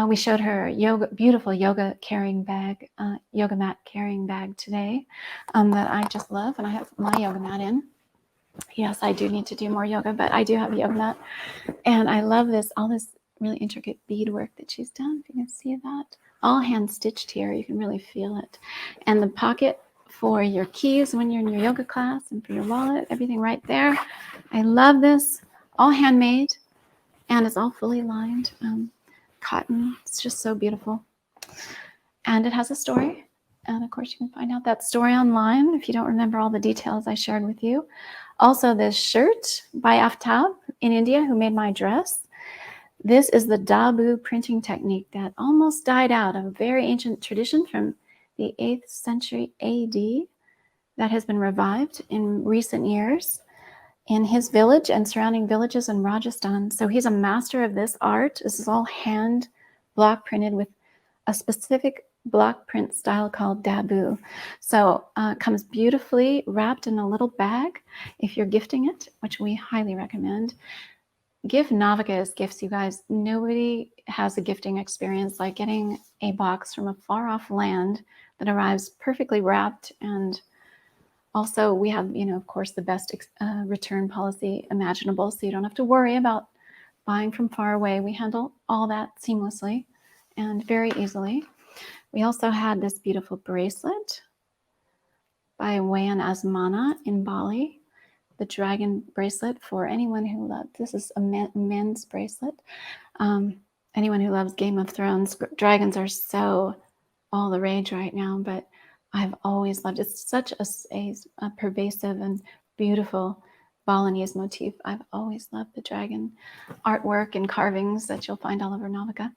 Speaker 2: we showed her beautiful yoga carrying bag, yoga mat carrying bag today that I just love, and I have my yoga mat in. Yes, I do need to do more yoga, but I do have a yoga mat. And I love all this really intricate beadwork that she's done. If you can see that. All hand stitched here. You can really feel it. And the pocket for your keys when you're in your yoga class, and for your wallet, everything right there. I love this. All handmade, and it's all fully lined. Cotton. It's just so beautiful. And it has a story. And of course, you can find out that story online if you don't remember all the details I shared with you. Also, this shirt by Aftab in India, who made my dress. This is the Dabu printing technique that almost died out, a very ancient tradition from the 8th century AD that has been revived in recent years in his village and surrounding villages in Rajasthan. So he's a master of this art. This is all hand block printed with a specific block print style called Dabu. So it comes beautifully wrapped in a little bag if you're gifting it, which we highly recommend. Give Novica as gifts, you guys. Nobody has a gifting experience like getting a box from a far off land that arrives perfectly wrapped. And also we have, of course, the best return policy imaginable. So you don't have to worry about buying from far away. We handle all that seamlessly and very easily. We also had this beautiful bracelet by Wayan Asmana in Bali, the dragon bracelet for anyone who loves, this is a men's bracelet. Anyone who loves Game of Thrones, dragons are so all the rage right now, but I've always loved it. It's such a pervasive and beautiful Balinese motif. I've always loved the dragon artwork and carvings that you'll find all over Novica.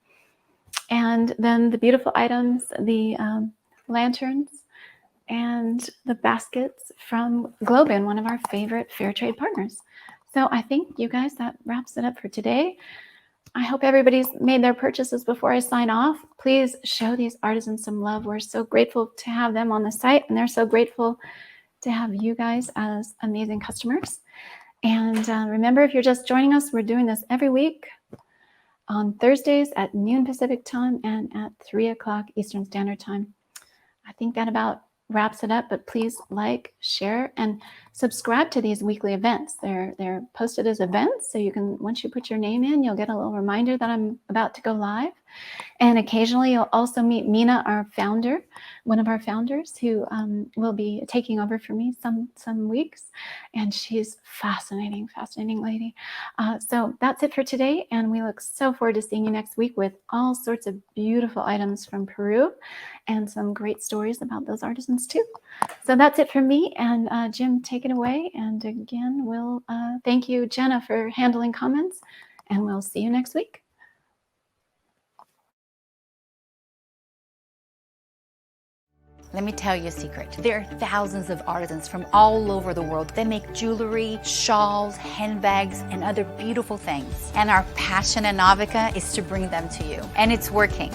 Speaker 2: And then the beautiful items, the lanterns, and the baskets from Globin, one of our favorite fair trade partners. So I think, you guys, that wraps it up for today. I hope everybody's made their purchases before I sign off. Please show these artisans some love. We're so grateful to have them on the site, and they're so grateful to have you guys as amazing customers. And remember, if you're just joining us, we're doing this every week on Thursdays at noon Pacific time and at 3 o'clock Eastern Standard Time. I think that about wraps it up, but please like, share, and subscribe to these weekly events. They're posted as events, so you can, once you put your name in, you'll get a little reminder that I'm about to go live. And occasionally you'll also meet Mina, our founder, one of our founders, who will be taking over for me some weeks. And she's fascinating lady. So that's it for today. And we look so forward to seeing you next week with all sorts of beautiful items from Peru and some great stories about those artisans too. So that's it from me. And Jim, take it away. And again, we'll thank you, Jenna, for handling comments. And we'll see you next week.
Speaker 1: Let me tell you a secret. There are thousands of artisans from all over the world that make jewelry, shawls, handbags, and other beautiful things. And our passion at Novica is to bring them to you. And it's working.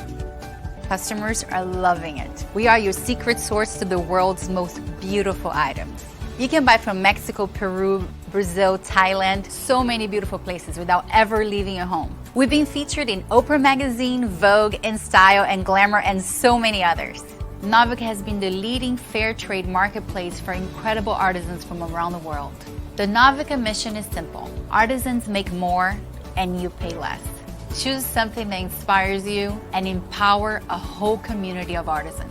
Speaker 1: Customers are loving it. We are your secret source to the world's most beautiful items. You can buy from Mexico, Peru, Brazil, Thailand, so many beautiful places without ever leaving your home. We've been featured in Oprah Magazine, Vogue, InStyle, and Glamour, and so many others. Novica has been the leading fair trade marketplace for incredible artisans from around the world. The Novica mission is simple. Artisans make more and you pay less. Choose something that inspires you and empower a whole community of artisans.